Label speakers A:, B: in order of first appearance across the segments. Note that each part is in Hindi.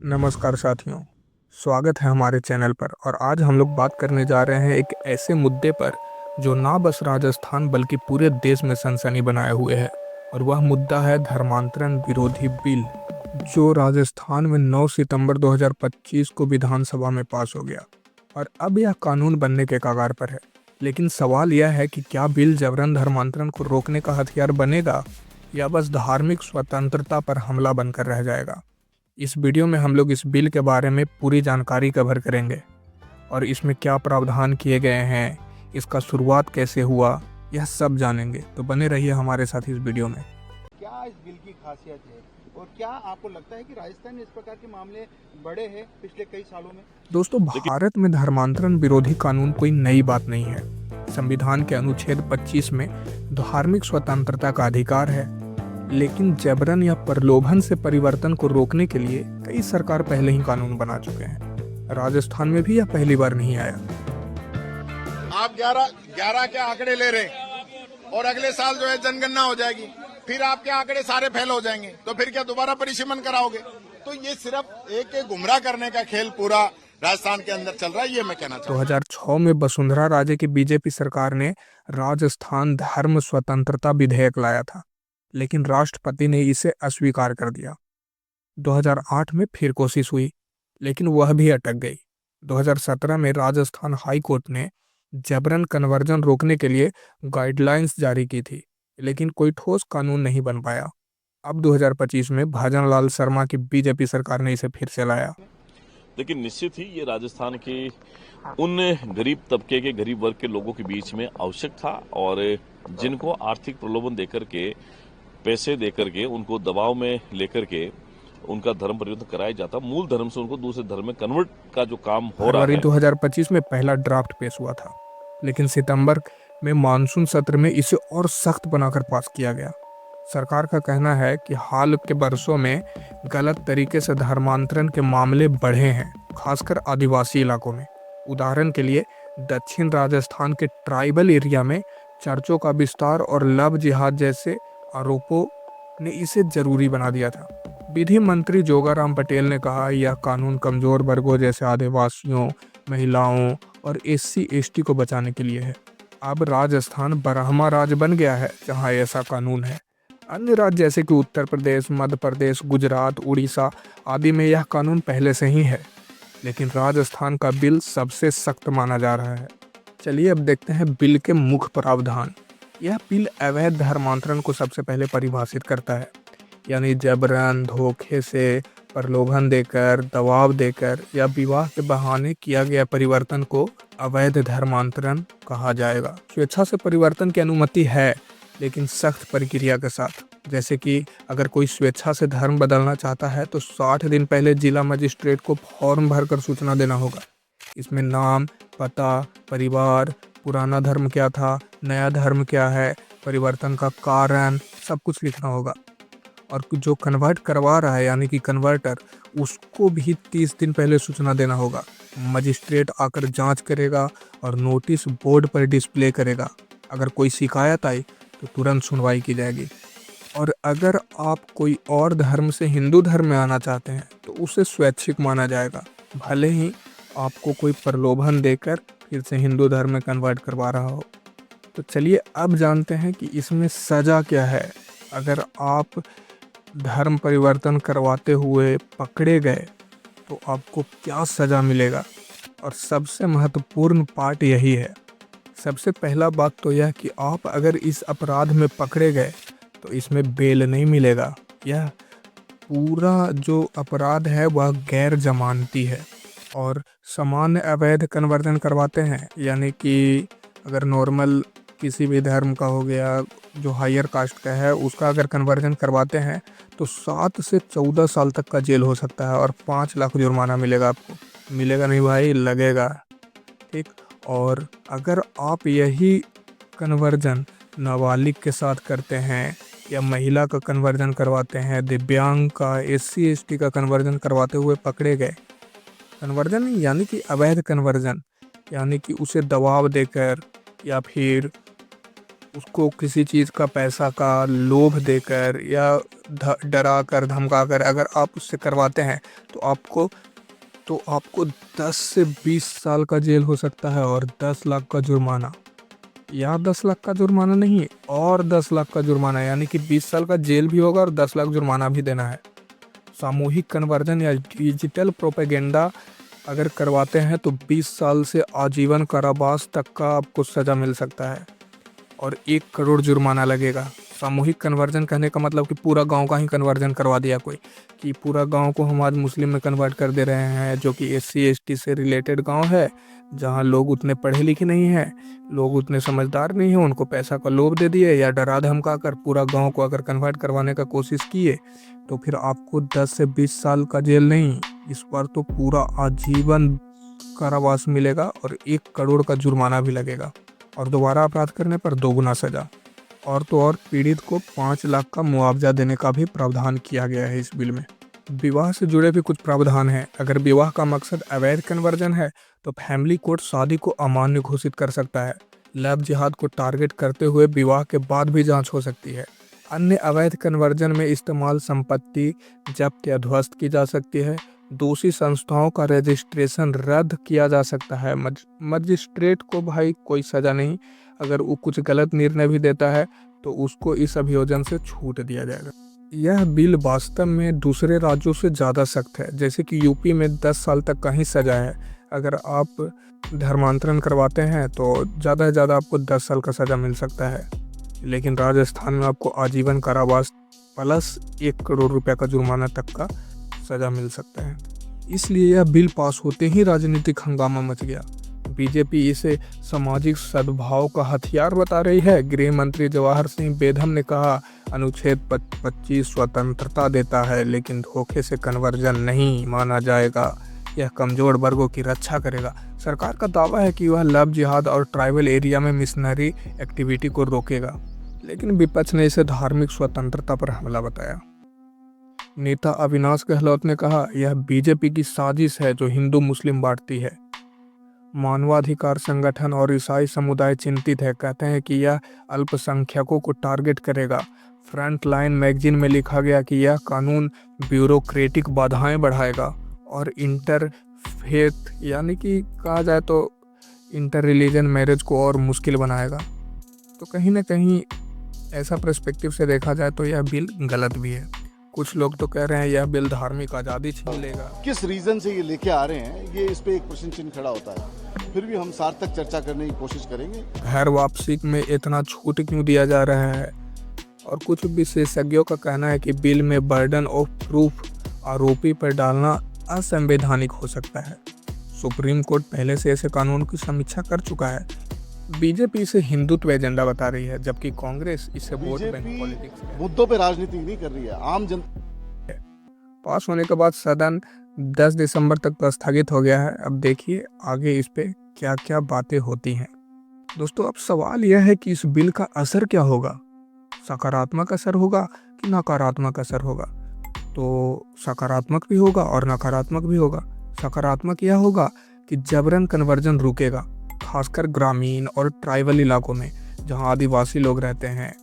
A: नमस्कार साथियों, स्वागत है हमारे चैनल पर। और आज हम लोग बात करने जा रहे हैं एक ऐसे मुद्दे पर जो ना बस राजस्थान बल्कि पूरे देश में सनसनी बनाए हुए है। और वह मुद्दा है धर्मांतरण विरोधी बिल, जो राजस्थान में 9 सितंबर 2025 को विधानसभा में पास हो गया और अब यह कानून बनने के कगार पर है। लेकिन सवाल यह है कि क्या बिल जबरन धर्मांतरण को रोकने का हथियार बनेगा या बस धार्मिक स्वतंत्रता पर हमला बनकर रह जाएगा। इस वीडियो में हम लोग इस बिल के बारे में पूरी जानकारी कवर करेंगे और इसमें क्या प्रावधान किए गए हैं, इसका शुरुआत कैसे हुआ, यह सब जानेंगे। तो बने रहिए हमारे साथ इस वीडियो में।
B: क्या इस बिल की खासियत है और क्या आपको लगता है कि राजस्थान में इस प्रकार के मामले बढ़े हैं पिछले कई सालों में?
A: दोस्तों, भारत में धर्मांतरण विरोधी कानून कोई नई बात नहीं है। संविधान के अनुच्छेद 25 में धार्मिक स्वतंत्रता का अधिकार है, लेकिन जबरन या प्रलोभन से परिवर्तन को रोकने के लिए कई सरकार पहले ही कानून बना चुके हैं। राजस्थान में भी यह पहली बार नहीं आया।
C: आप 11 के आंकड़े ले रहे हैं और अगले साल जो है जनगणना हो जाएगी, फिर आपके आंकड़े सारे फेल हो जाएंगे, तो फिर क्या दोबारा परिसीमन कराओगे? तो ये सिर्फ एक गुमराह करने का खेल पूरा राजस्थान के अंदर चल रहा है, ये मैं कहना चाहूँ।
A: 2006 में वसुंधरा राजे की बीजेपी सरकार ने राजस्थान धर्म स्वतंत्रता विधेयक लाया था, लेकिन राष्ट्रपति ने इसे अस्वीकार कर दिया। 2008 में फिर कोशिश हुई, लेकिन वह भी अटक गई। 2017 में राजस्थान हाई कोर्ट ने जबरन कन्वर्जन रोकने के लिए गाइडलाइंस जारी की थी, लेकिन कोई ठोस कानून नहीं बन पाया। अब 2025 में भजनलाल शर्मा की बीजेपी सरकार ने इसे फिर से लाया।
D: लेकिन निश्चित ही ये राजस्थान के उन गरीब तबके के, गरीब वर्ग के लोगों के बीच में आवश्यक था, और जिनको आर्थिक प्रलोभन देकर के, पैसे देकर के, उनको दबाव में लेकर के उनका धर्म परिवर्तन कराया जाता, मूल धर्म से उनको दूसरे धर्म में कन्वर्ट का जो काम हो रहा
A: फरवरी
D: है।
A: 2025 में पहला ड्राफ्ट पेश हुआ था, लेकिन सितंबर में मानसून सत्र में इसे और सख्त बनाकर पास किया गया। सरकार का कहना है कि हाल के वर्षों में गलत तरीके से धर्मांतरण के मामले बढ़े हैं, खासकर आदिवासी इलाकों में। उदाहरण के लिए दक्षिण राजस्थान के ट्राइबल एरिया में चर्चों का विस्तार और लव जिहाद जैसे आरोपों ने इसे जरूरी बना दिया था। विधि मंत्री जोगाराम पटेल ने कहा, यह कानून कमजोर वर्गों जैसे आदिवासियों, महिलाओं और SC/ST को बचाने के लिए है। अब राजस्थान बरहमा राज्य बन गया है जहां ऐसा कानून है। अन्य राज्य जैसे कि उत्तर प्रदेश, मध्य प्रदेश, गुजरात, उड़ीसा आदि में यह कानून पहले से ही है, लेकिन राजस्थान का बिल सबसे सख्त माना जा रहा है। चलिए अब देखते हैं बिल के मुख्य प्रावधान। यह बिल अवैध धर्मांतरण को सबसे पहले परिभाषित करता है, यानी जबरन, धोखे से, प्रलोभन देकर, दबाव देकर या विवाह के बहाने किया गया परिवर्तन को अवैध धर्मांतरण कहा जाएगा। स्वेच्छा से परिवर्तन की अनुमति है, लेकिन सख्त प्रक्रिया के साथ। जैसे कि अगर कोई स्वेच्छा से धर्म बदलना चाहता है तो 60 दिन पहले जिला मजिस्ट्रेट को फॉर्म भरकर सूचना देना होगा। इसमें नाम, पता, परिवार, पुराना धर्म क्या था, नया धर्म क्या है, परिवर्तन का कारण, सब कुछ लिखना होगा। और जो कन्वर्ट करवा रहा है यानी कि कन्वर्टर, उसको भी 30 दिन पहले सूचना देना होगा। मजिस्ट्रेट आकर जांच करेगा और नोटिस बोर्ड पर डिस्प्ले करेगा। अगर कोई शिकायत आई तो तुरंत सुनवाई की जाएगी। और अगर आप कोई और धर्म से हिंदू धर्म में आना चाहते हैं तो उसे स्वैच्छिक माना जाएगा, भले ही आपको कोई प्रलोभन देकर फिर से हिंदू धर्म में कन्वर्ट करवा रहा हो। तो चलिए अब जानते हैं कि इसमें सज़ा क्या है। अगर आप धर्म परिवर्तन करवाते हुए पकड़े गए तो आपको क्या सज़ा मिलेगा। और सबसे महत्वपूर्ण पार्ट यही है। सबसे पहला बात तो यह कि आप अगर इस अपराध में पकड़े गए तो इसमें बेल नहीं मिलेगा। यह पूरा जो अपराध है वह गैर जमानती है। और सामान्य अवैध कन्वर्जन करवाते हैं, यानी कि अगर नॉर्मल किसी भी धर्म का हो गया, जो हायर कास्ट का है, उसका अगर कन्वर्जन करवाते हैं तो 7 से 14 साल तक का जेल हो सकता है और 5 लाख जुर्माना मिलेगा आपको। मिलेगा नहीं भाई, लगेगा। ठीक। और अगर आप यही कन्वर्जन नाबालिग के साथ करते हैं या महिला का कन्वर्जन करवाते हैं, दिव्यांग का, SC/ST का कन्वर्जन करवाते हुए पकड़े गए, कन्वर्जन यानी कि अवैध कन्वर्जन, यानी कि उसे दबाव देकर या फिर उसको किसी चीज़ का पैसा का लोभ देकर या डरा कर धमका कर अगर आप उससे करवाते हैं तो आपको 10 से 20 साल का जेल हो सकता है और 10 लाख का जुर्माना। या 10 लाख का जुर्माना नहीं और 10 लाख का जुर्माना, यानी कि 20 साल का जेल भी होगा और 10 लाख जुर्माना भी देना है। सामूहिक कन्वर्जन या डिजिटल प्रोपेगेंडा अगर करवाते हैं तो 20 साल से आजीवन कारावास तक का आपको सज़ा मिल सकता है और 1 करोड़ जुर्माना लगेगा। सामूहिक कन्वर्जन कहने का मतलब कि पूरा गांव का ही कन्वर्जन करवा दिया कोई, कि पूरा गांव को हम आज मुस्लिम में कन्वर्ट कर दे रहे हैं, जो कि SC ST से रिलेटेड गांव है, जहां लोग उतने पढ़े लिखे नहीं हैं, लोग उतने समझदार नहीं हैं, उनको पैसा का लोभ दे दिए या डरा धमका कर पूरा गांव को अगर कन्वर्ट करवाने का कोशिश किए तो फिर आपको 10 से 20 साल का जेल नहीं, इस बार तो पूरा आजीवन कारावास मिलेगा और 1 करोड़ का जुर्माना भी लगेगा और दोबारा अपराध करने पर 2 गुना सजा। और तो और पीड़ित को 5 लाख का मुआवजा देने का भी प्रावधान किया गया है इस बिल में। विवाह से जुड़े भी कुछ प्रावधान हैं। अगर विवाह का मकसद अवैध कन्वर्जन है तो फैमिली कोर्ट शादी को अमान्य घोषित कर सकता है। लव जिहाद को टारगेट करते हुए विवाह के बाद भी जांच हो सकती है। अन्य अवैध कन्वर्जन में इस्तेमाल संपत्ति जब्त या ध्वस्त की जा सकती है। दोषी संस्थाओं का रजिस्ट्रेशन रद्द किया जा सकता है। मजिस्ट्रेट को भाई कोई सज़ा नहीं, अगर वो कुछ गलत निर्णय भी देता है तो उसको इस अभियोजन से छूट दिया जाएगा। यह बिल वास्तव में दूसरे राज्यों से ज़्यादा सख्त है। जैसे कि यूपी में 10 साल तक का ही सज़ा है, अगर आप धर्मांतरण करवाते हैं तो ज़्यादा से ज़्यादा आपको 10 साल का सज़ा मिल सकता है, लेकिन राजस्थान में आपको आजीवन कारावास प्लस 1 करोड़ रुपए का जुर्माना तक का सज़ा मिल सकता है। इसलिए यह बिल पास होते ही राजनीतिक हंगामा मच गया। बीजेपी इसे सामाजिक सद्भाव का हथियार बता रही है। गृह मंत्री जवाहर सिंह बेधम ने कहा, अनुच्छेद 25 स्वतंत्रता देता है लेकिन धोखे से कन्वर्जन नहीं माना जाएगा, यह कमजोर वर्गों की रक्षा करेगा। सरकार का दावा है कि वह लव जिहाद और ट्राइबल एरिया में मिशनरी एक्टिविटी को रोकेगा, लेकिन विपक्ष ने इसे धार्मिक स्वतंत्रता पर हमला बताया। नेता अविनाश गहलोत ने कहा, यह बीजेपी की साजिश है जो हिंदू मुस्लिम बांटती है। मानवाधिकार संगठन और ईसाई समुदाय चिंतित है, कहते हैं कि यह अल्पसंख्यकों को टारगेट करेगा। फ्रंट लाइन मैगजीन में लिखा गया कि यह कानून ब्यूरोक्रेटिक बाधाएं बढ़ाएगा और इंटरफेथ यानी कि कहा जाए तो इंटर रिलीजन मैरिज को और मुश्किल बनाएगा। तो कहीं ना कहीं ऐसा पर्सपेक्टिव से देखा जाए तो यह बिल गलत भी है। कुछ लोग तो कह रहे हैं यह बिल धार्मिक आज़ादी छीन लेगा।
E: किस रीजन से ये लेके आ रहे हैं, ये इस पे एक प्रश्न चिन्ह खड़ा होता है। फिर भी हम सार्थक चर्चा करने की कोशिश करेंगे।
A: घर वापसी में इतना छूट क्यों दिया जा रहा है? और कुछ विशेषज्ञों का कहना है कि बिल में बर्डन ऑफ प्रूफ आरोपी पर डालना असंवैधानिक हो सकता है। सुप्रीम कोर्ट पहले से ऐसे कानून की समीक्षा कर चुका है। बीजेपी इसे हिंदुत्व एजेंडा बता रही है, जबकि कांग्रेस इसे वोट बैंक पॉलिटिक्स
E: मुद्दों पे राजनीति नहीं कर रही है। आम जनता
A: पास होने के बाद सदन 10 दिसंबर तक तो स्थगित हो गया है। अब देखिए आगे इस पे क्या क्या बातें होती हैं। दोस्तों, अब सवाल यह है कि इस बिल का असर क्या होगा। सकारात्मक असर होगा कि नकारात्मक असर होगा? तो सकारात्मक भी होगा और नकारात्मक भी होगा। सकारात्मक यह होगा कि जबरन कन्वर्जन रुकेगा, खासकर ग्रामीण और ट्राइबल इलाकों में जहां आदिवासी लोग रहते हैं।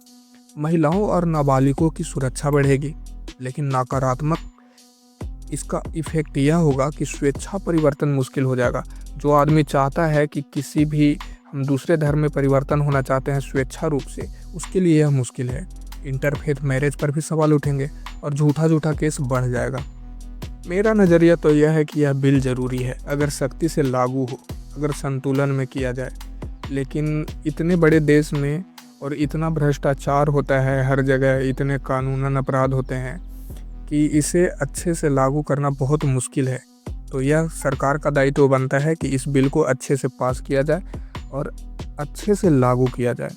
A: महिलाओं और नाबालिगों की सुरक्षा बढ़ेगी। लेकिन नकारात्मक इसका इफेक्ट यह होगा कि स्वेच्छा परिवर्तन मुश्किल हो जाएगा। जो आदमी चाहता है कि किसी भी हम दूसरे धर्म में परिवर्तन होना चाहते हैं स्वेच्छा रूप से, उसके लिए यह मुश्किल है। इंटरफेथ मैरिज पर भी सवाल उठेंगे और झूठा केस बढ़ जाएगा। मेरा नज़रिया तो यह है कि यह बिल ज़रूरी है अगर सख्ती से लागू हो, अगर संतुलन में किया जाए। लेकिन इतने बड़े देश में और इतना भ्रष्टाचार होता है हर जगह, इतने कानूनन अपराध होते हैं कि इसे अच्छे से लागू करना बहुत मुश्किल है। तो यह सरकार का दायित्व बनता है कि इस बिल को अच्छे से पास किया जाए और अच्छे से लागू किया जाए।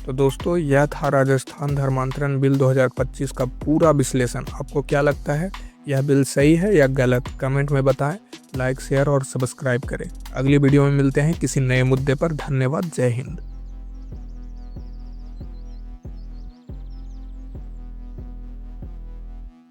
A: तो दोस्तों, यह था राजस्थान धर्मांतरण बिल 2025 का पूरा विश्लेषण। आपको क्या लगता है, यह बिल सही है या गलत? कमेंट में बताएं। लाइक, शेयर और सब्सक्राइब करें। अगली वीडियो में मिलते हैं किसी नए मुद्दे पर। धन्यवाद। जय हिंद।